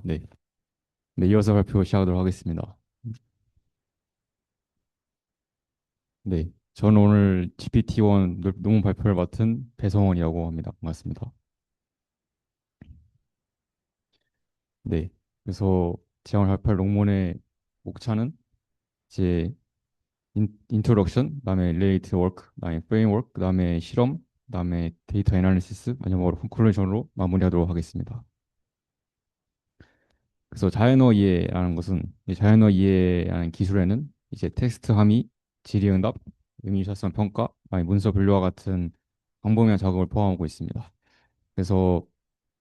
네. 네, 이어서 발표 시작하도록 하겠습니다. 네, 저는 오늘 GPT-1 논문 발표를 맡은 배성원이라고 합니다. 반갑습니다. 네, 그래서 제가 오늘 발표할 논문의 목차는 이제 인트로덕션, 그다음에 레이트 워크, 그다음에 프레임워크, 그다음에 실험, 그다음에 데이터 애널리시스, 마지막으로 콘클루전으로 마무리하도록 하겠습니다. 그래서 자연어 이해라는 것은 이 자연어 이해라는 기술에는 이제 텍스트 함의, 질의응답, 의미유사성 평가, 아니 문서 분류와 같은 광범위한 작업을 포함하고 있습니다. 그래서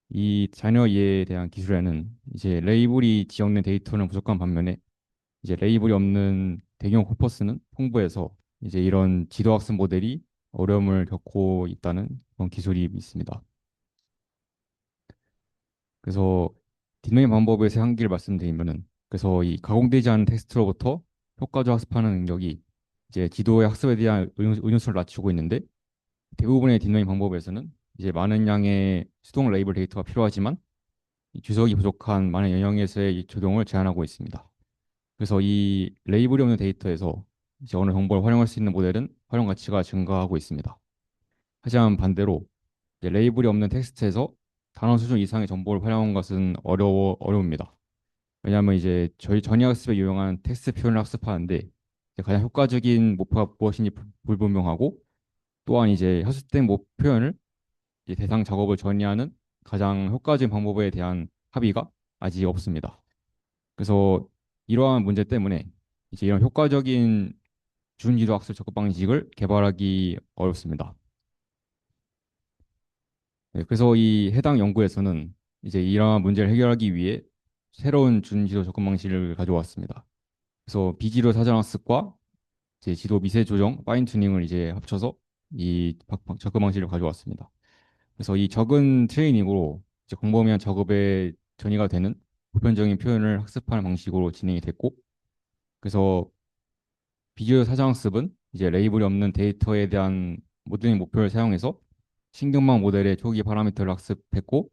이 자연어 이해에 대한 기술에는 이제 레이블이 지정된 데이터는 부족한 반면에 이제 레이블이 없는 대규모 코퍼스는 풍부해서 이제 이런 지도학습 모델이 어려움을 겪고 있다는 그런 기술이 있습니다. 그래서 딥러닝 방법에서 한계를 말씀드리면은 그래서 이 가공되지 않은 텍스트로부터 효과적 학습하는 능력이 이제 지도의 학습에 대한 의존성을 낮추고 있는데 대부분의 딥러닝 방법에서는 이제 많은 양의 수동 레이블 데이터가 필요하지만 이 주석이 부족한 많은 영역에서의 이 적용을 제한하고 있습니다. 그래서 이 레이블이 없는 데이터에서 이제 어느 정보를 활용할 수 있는 모델은 활용 가치가 증가하고 있습니다. 하지만 반대로 이제 레이블이 없는 텍스트에서 단어 수준 이상의 정보를 활용하는 것은 어려웁니다. 왜냐하면 이제 저희 전이학습에 유용한 텍스트 표현을 학습하는데 이제 가장 효과적인 목표가 무엇인지 불분명하고 또한 이제 학습된 표현을 이제 대상 작업을 전이하는 가장 효과적인 방법에 대한 합의가 아직 없습니다. 그래서 이러한 문제 때문에 이제 이런 효과적인 준지도 학습 접근 방식을 개발하기 어렵습니다. 네, 그래서 이 해당 연구에서는 이제 이러한 문제를 해결하기 위해 새로운 준지도 접근 방식을 가져왔습니다. 그래서 비지도 사전학습과 이제 지도 미세 조정, 파인 튜닝을 이제 합쳐서 이 접근 방식을 가져왔습니다. 그래서 이 적은 트레이닝으로 이제 광범위한 작업에 전이가 되는 보편적인 표현을 학습하는 방식으로 진행이 됐고, 그래서 비주얼 사전학습은 이제 레이블이 없는 데이터에 대한 모델링 목표를 사용해서 신경망 모델의 초기 파라미터를 학습했고,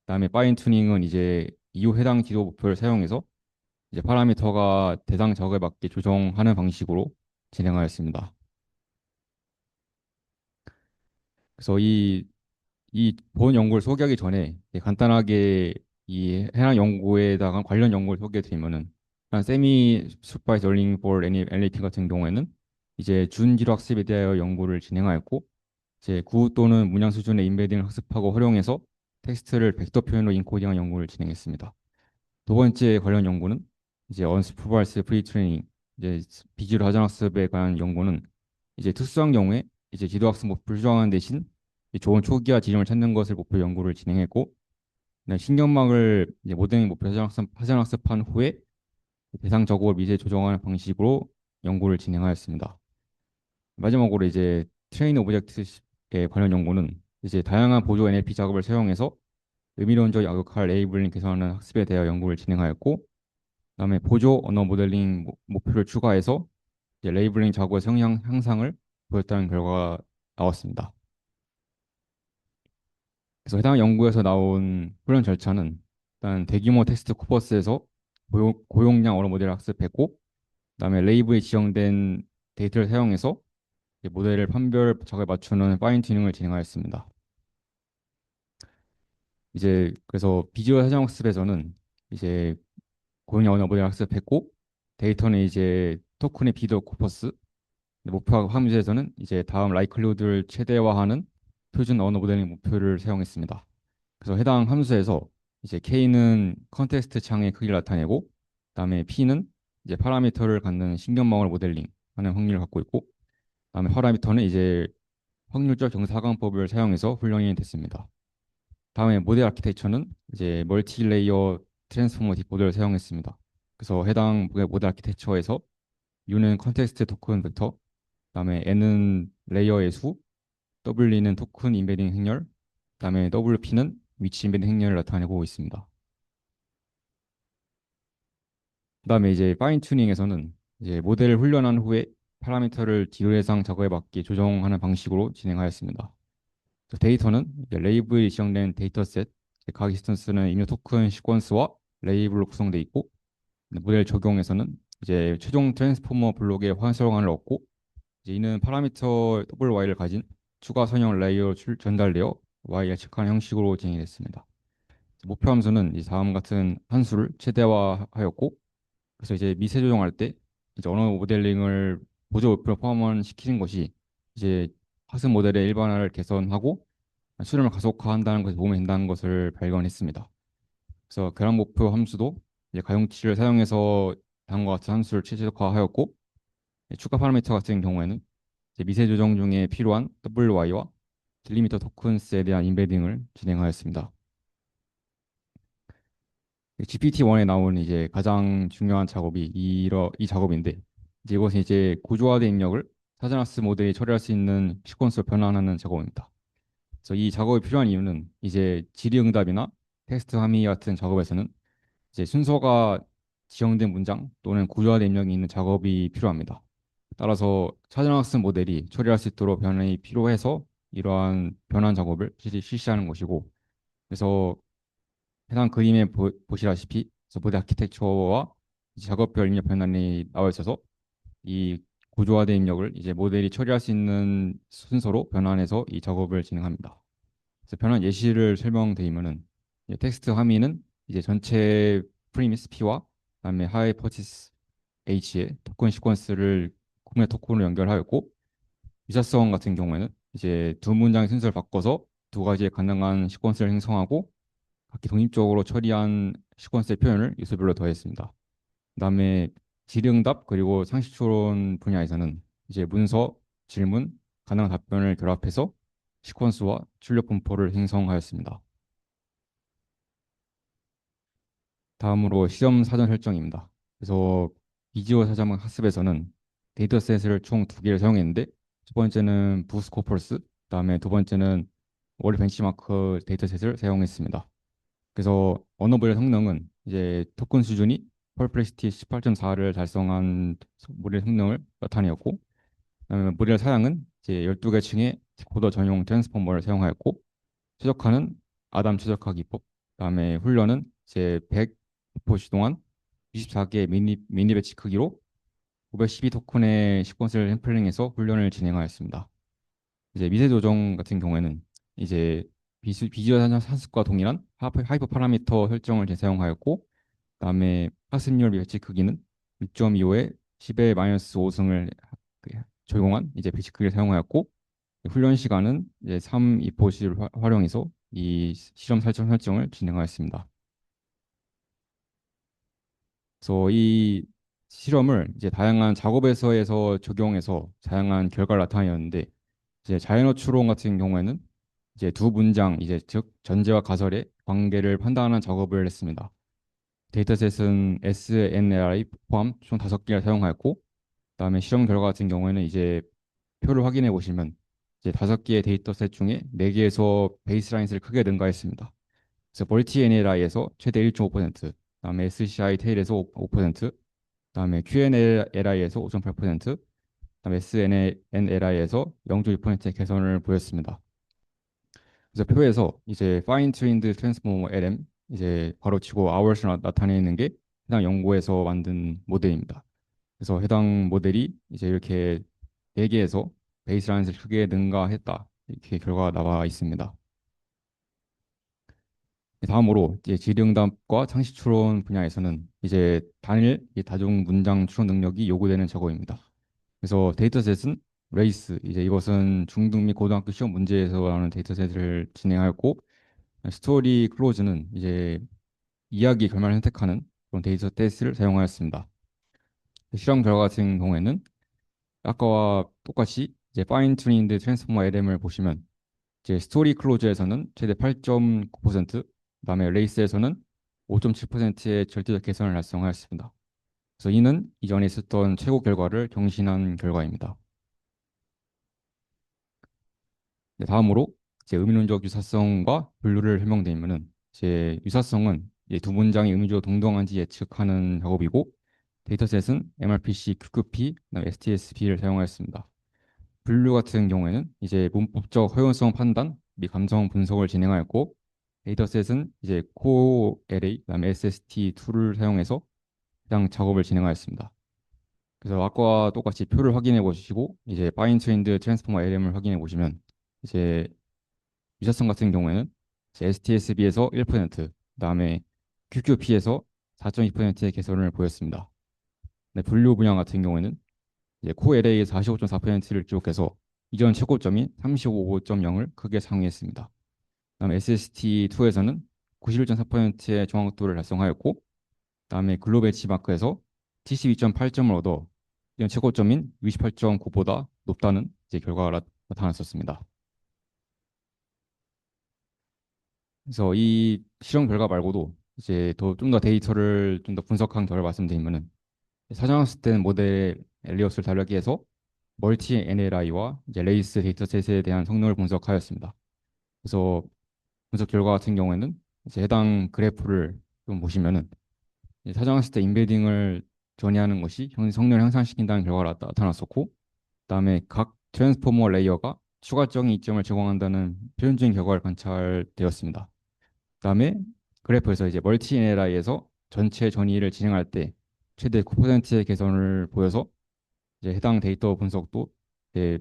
그다음에 파인 튜닝은 이제 이후 해당 지도 목표를 사용해서 이제 파라미터가 대상 적에 맞게 조정하는 방식으로 진행하였습니다. 그래서 이 본 연구를 소개하기 전에 간단하게 이 해당 연구에다가 관련 연구를 소개해 드리면은 일단 세미 슈퍼바이즈 러닝 폴 애널리틱 같은 경우에는 이제 준지도 학습에 대하여 연구를 진행하였고 이제 구 또는 문양 수준의 인베딩을 학습하고 활용해서 텍스트를 벡터 표현으로 인코딩한 연구를 진행했습니다. 두 번째 관련 연구는 이제 언스푸바이스 프리트레이닝 이제 비주얼 하전 학습에 관한 연구는 이제 특수한 경우에 이제 지도 학습 목표를 수정하는 대신 이 좋은 초기화 지점을 찾는 것을 목표 연구를 진행했고 그다음에 신경막을 이제 모델링 목표 하전 학습한 후에 대상 저곡을 미세 조정하는 방식으로 연구를 진행하였습니다. 마지막으로 이제 트레인 오브젝트에 관련 연구는 이제 다양한 보조 NLP 작업을 사용해서 의미론적 약역할 레이블링 개선하는 학습에 대해 연구를 진행하였고 그다음에 보조 언어 모델링 목표를 추가해서 이제 레이블링 작업의 성향 향상을 보였다는 결과가 나왔습니다. 그래서 해당 연구에서 나온 훈련 절차는 일단 대규모 텍스트 코퍼스에서 고용량 언어 모델을 학습했고 그다음에 레이블에 지정된 데이터를 사용해서 이제 모델을 판별 작업에 맞추는 파인 튜닝을 진행하였습니다. 이제 그래서 비주얼 사전 학습에서는 이제 고용량 언어 모델을 학습했고 데이터는 이제 토큰의 비더 코퍼스 목표 함수에서는 이제 다음 라이클리후드를 최대화하는 표준 언어 모델링 목표를 사용했습니다. 그래서 해당 함수에서 이제 K는 컨텍스트 창의 크기를 나타내고 그다음에 P는 이제 파라미터를 갖는 신경망을 모델링하는 확률을 갖고 있고 그다음에 파라미터는 이제 확률적 정사각형법을 사용해서 훈련이 됐습니다. 다음에 모델 아키텍처는 이제 멀티 레이어 트랜스포머 딥 모델을 사용했습니다. 그래서 해당 모델 아키텍처에서 U는 컨텍스트 토큰 벡터, 그다음에 N은 레이어의 수, W는 토큰 인베딩 행렬, 그다음에 WP는 위치 인베딩 행렬을 나타내고 있습니다. 그다음에 이제 파인 튜닝에서는 이제 모델을 훈련한 후에 파라미터를 지도 예상 작업에 맞게 조정하는 방식으로 진행하였습니다. 데이터는 이제 레이블이 지정된 데이터셋, 각 인스턴스는 입력 토큰 시퀀스와 레이블로 구성되어 있고, 모델 적용에서는 이제 최종 트랜스포머 블록의 활성화를 얻고, 이제 이는 파라미터 WY를 가진 추가 선형 레이어 전달되어 Y 예측한 형식으로 진행됐습니다. 목표 함수는 이 다음 같은 함수를 최대화하였고, 그래서 이제 미세 조정할 때 이제 언어 모델링을 보조 목표로 포함시키는 것이 이제 학습 모델의 일반화를 개선하고 수렴을 가속화한다는 것에 도움이 된다는 것을 발견했습니다. 그래서 결합 목표 함수도 이제 가용치를 사용해서 다음과 같은 함수를 최적화하였고, 추가 파라미터 같은 경우에는 이제 미세 조정 중에 필요한 WY와 딜리미터 토큰스에 대한 임베딩을 진행하였습니다. GPT-1에 나오는 이제 가장 중요한 작업이 이 작업인데, 이제 이것은 이제 구조화된 입력을 사전학습 모델이 처리할 수 있는 시퀀스로 변환하는 작업입니다. 그래서 이 작업이 필요한 이유는 이제 질의응답이나 텍스트 함의 같은 작업에서는 이제 순서가 지정된 문장 또는 구조화된 입력이 있는 작업이 필요합니다. 따라서 사전학습 모델이 처리할 수 있도록 변환이 필요해서 이러한 변환 작업을 실시하는 것이고, 그래서 해당 그림에 보시다시피 모델 아키텍처와 작업별 입력 변환이 나와 있어서 이 구조화된 입력을 이제 모델이 처리할 수 있는 순서로 변환해서 이 작업을 진행합니다. 그래서 변환 예시를 설명드리면은 이제 텍스트 함의는 이제 전체 프리미스 P와 그다음에 하이 퍼치스 H의 토큰 시퀀스를 구매 토큰으로 연결하였고, 유사성 같은 경우에는 이제 두 문장의 순서를 바꿔서 두 가지의 가능한 시퀀스를 형성하고 각기 독립적으로 처리한 시퀀스의 표현을 요소별로 더했습니다. 그다음에 질의응답 그리고 상식추론 분야에서는 이제 문서, 질문, 가능한 답변을 결합해서 시퀀스와 출력 분포를 형성하였습니다. 다음으로 시험 사전 설정입니다. 그래서 비지오 사전 학습에서는 데이터셋을 총 두 개를 사용했는데, 첫 번째는 부스코퍼스, 그다음에 두 번째는 월 벤치마크 데이터셋을 사용했습니다. 그래서 언어모델 성능은 이제 토큰 수준이 펄플렉시티 18.4를 달성한 모델 성능을 나타내었고, 그다음에 모델 사양은 이제 12개 층의 디코더 전용 트랜스포머를 사용하였고, 최적화는 아담 최적화 기법, 그다음에 훈련은 이제 100포시 동안 24개 미니 배치 크기로 512 토큰의 시퀀스를 샘플링해서 훈련을 진행하였습니다. 이제 미세 조정 같은 경우에는 이제 비주얼 산습과 동일한 하이퍼 파라미터 설정을 사용하였고, 그다음에 학습률 배치 크기는 6.25에 10의 마이너스 5승을 적용한 이제 배치 크기를 사용하였고, 훈련 시간은 이제 3 2포시를 활용해서 이 실험 설정을 진행하였습니다. 그래서 이 실험을 이제 다양한 작업에서에서 적용해서 다양한 결과를 나타내었는데, 이제 자연어 추론 같은 경우에는 이제 두 문장 이제 즉 전제와 가설의 관계를 판단하는 작업을 했습니다. 데이터셋은 SNLI 포함 총 5개를 사용하였고, 그다음에 실험 결과 같은 경우에는 이제 표를 확인해 보시면 이제 5개의 데이터셋 중에 4개에서 베이스라인을 크게 능가했습니다. 그래서 멀티 NLI에서 최대 1.5%, 그다음에 SCI 테일에서 5%, 그다음에 QNLI에서 5.8%, 그다음에 SNLI에서 0.2%의 개선을 보였습니다. 그래서 표에서 이제 fine tuned transformer LM 이제 바로 치고 hours를 나타내는 게 해당 연구에서 만든 모델입니다. 그래서 해당 모델이 이제 이렇게 4개에서 베이스라인을 크게 능가했다, 이렇게 결과가 나와 있습니다. 다음으로 이제 질의응답과 상식 추론 분야에서는 이제 단일 다중 문장 추론 능력이 요구되는 작업입니다. 그래서 데이터셋은 레이스, 이제 이것은 중등 및 고등학교 시험 문제에서 나오는 데이터셋을 진행하였고, 스토리 클로즈는 이제 이야기 결말을 선택하는 그런 데이터셋을 사용하였습니다. 실험 결과 같은 경우에는 아까와 똑같이 이제 파인 튜닝드 트랜스포머 LM을 보시면 이제 스토리 클로즈에서는 최대 8.9%, 그다음에 레이스에서는 5.7%의 절대적 개선을 달성하였습니다. 그래서 이는 이전에 있었던 최고 결과를 경신한 결과입니다. 네, 다음으로 제 의미론적 유사성과 분류를 설명드리면은, 제 유사성은 이제 두 문장이 의미적으로 동등한지 예측하는 작업이고, 데이터셋은 MRPC, QQP, 그다음에 STSP를 사용하였습니다. 분류 같은 경우에는 이제 문법적 허용성 판단 및 감성 분석을 진행하였고, 데이터셋은 이제 코어 LA, 그다음에 SST2를 사용해서 해당 작업을 진행하였습니다. 그래서 아까 똑같이 표를 확인해 보시고 이제 파인 트윈드 트랜스포머 LM을 확인해 보시면 이제 유사성 같은 경우에는 STSB에서 1%, 그다음에 QQP에서 4.2%의 개선을 보였습니다. 네, 분류 분야 같은 경우에는 이제 코 LA에서 45.4%를 기록해서 이전 최고점인 35.0을 크게 상회했습니다. 그다음에 SST2에서는 91.4%의 정확도를 달성하였고, 그다음에 글로벌 벤치마크에서 72.8점을 얻어 이전 최고점인 68.9보다 높다는 이제 결과가 나타났었습니다. 그래서 이 실험 결과 말고도 이제 더 좀 더 데이터를 좀 더 분석한 결과 말씀드리면은 사전학습된 모델 엘리엇을 다루기 위해서 멀티 NLI와 이제 레이스 데이터셋에 대한 성능을 분석하였습니다. 그래서 분석 결과 같은 경우에는 이제 해당 그래프를 좀 보시면은 사전학습 때 인베딩을 전이하는 것이 성능을 향상시킨다는 결과가 나타났었고, 그다음에 각 트랜스포머 레이어가 추가적인 이점을 제공한다는 표현적인 결과를 관찰되었습니다. 그다음에 그래프에서 이제 멀티 NLI에서 전체 전이를 진행할 때 최대 9%의 개선을 보여서 이제 해당 데이터 분석도 이제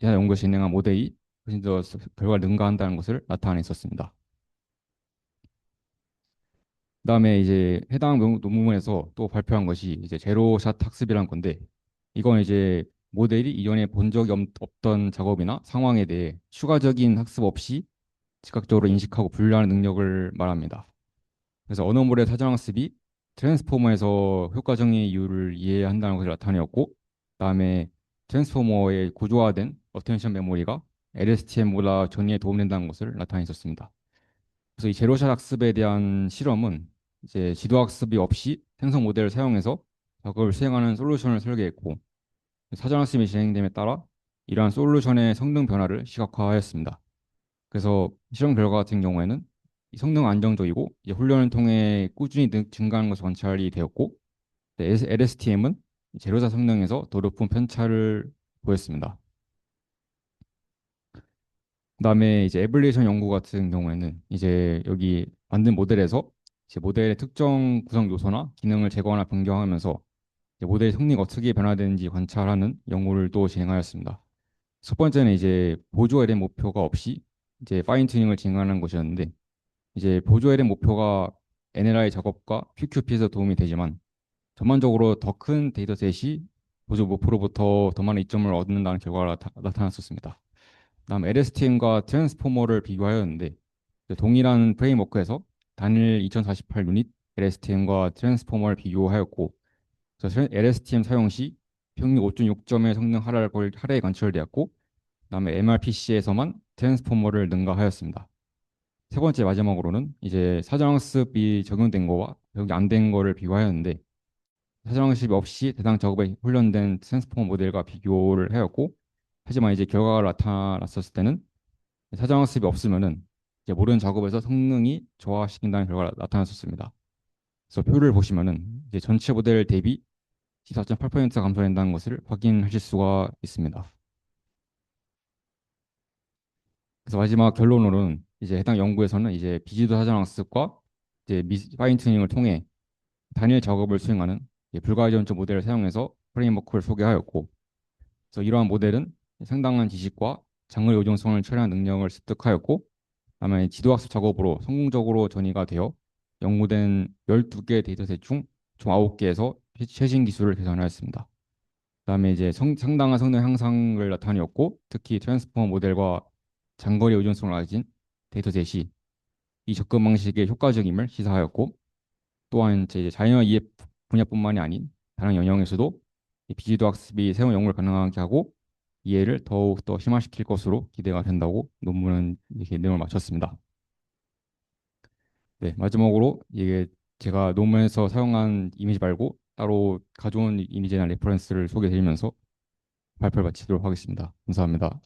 해당 연구 진행한 모델이 훨씬 더 결과를 능가한다는 것을 나타냈었습니다. 그다음에 이제 해당 논문에서 또 발표한 것이 이제 제로샷 학습이란 건데, 이건 이제 모델이 이전에 본 적이 없던 작업이나 상황에 대해 추가적인 학습 없이 즉각적으로 인식하고 분류하는 능력을 말합니다. 그래서 언어모델 사전학습이 트랜스포머에서 효과적인 이유를 이해한다는 것을 나타내었고, 그다음에 트랜스포머의 구조화된 어텐션 메모리가 LSTM보다 정리에 도움된다는 것을 나타냈었습니다. 그래서 이 제로샷 학습에 대한 실험은 이제 지도 학습이 없이 생성 모델을 사용해서 작업을 수행하는 솔루션을 설계했고, 사전 학습이 진행됨에 따라 이러한 솔루션의 성능 변화를 시각화하였습니다. 그래서 실험 결과 같은 경우에는 이 성능 안정적이고 이제 훈련을 통해 꾸준히 증가하는 것이 관찰이 되었고, LSTM은 제로사 성능에서 더 높은 편차를 보였습니다. 그다음에 이제 에벌레이션 연구 같은 경우에는 이제 여기 만든 모델에서 이제 모델의 특정 구성 요소나 기능을 제거하나 변경하면서 이제 모델의 성능이 어떻게 변화되는지 관찰하는 연구를 또 진행하였습니다. 첫 번째는 이제 보조 LM 목표가 없이 이제 파인 튜닝을 진행하는 것이었는데, 이제 보조 LM 목표가 NLI 작업과 QQP에서 도움이 되지만 전반적으로 더 큰 데이터셋이 보조 목표로부터 더 많은 이점을 얻는다는 결과가 나타났었습니다. 다음 LSTM과 트랜스포머를 비교하였는데 동일한 프레임워크에서 단일 2048 유닛 LSTM과 트랜스포머를 비교하였고, 그래서 LSTM 사용 시 평균 5.6점의 성능 하락이 관철되었고, 그다음에 MRPC에서만 트랜스포머를 능가하였습니다. 세 번째 마지막으로는 이제 사전학습이 적용된 거와 적용이 안 된 거를 비교하였는데, 사전학습이 없이 대상 작업에 훈련된 트랜스포머 모델과 비교를 하였고, 하지만 이제 결과가 나타났었을 때는 사전학습이 없으면은 이제 모르는 작업에서 성능이 저하시킨다는 결과가 나타났었습니다. 그래서 표를 보시면은 이제 전체 모델 대비 14.8% 감소된다는 것을 확인하실 수가 있습니다. 그래서 마지막 결론으로는 이제 해당 연구에서는 이제 비지도 사전학습과 이제 파인 튜닝을 통해 단일 작업을 수행하는 불가이전적 모델을 사용해서 프레임워크를 소개하였고, 그래서 이러한 모델은 상당한 지식과 장르 요정성을 처리하는 능력을 습득하였고, 다음에 지도학습 작업으로 성공적으로 전이가 되어 연구된 12개 데이터셋 중 총 9개에서 최신 기술을 개선하였습니다. 그다음에 이제 상당한 성능 향상을 나타내었고, 특히 트랜스포머 모델과 장거리 의존성을 가진 데이터셋이 이 접근 방식의 효과적임을 시사하였고, 또한 이제 자연어 이해 분야뿐만이 아닌 다른 영역에서도 이 비지도 학습이 새로운 연구를 가능하게 하고 이해를 더욱 더 심화시킬 것으로 기대가 된다고 논문은 이렇게 내용을 마쳤습니다. 네, 마지막으로 이게 제가 논문에서 사용한 이미지 말고 따로 가져온 이미지나 레퍼런스를 소개드리면서 발표를 마치도록 하겠습니다. 감사합니다.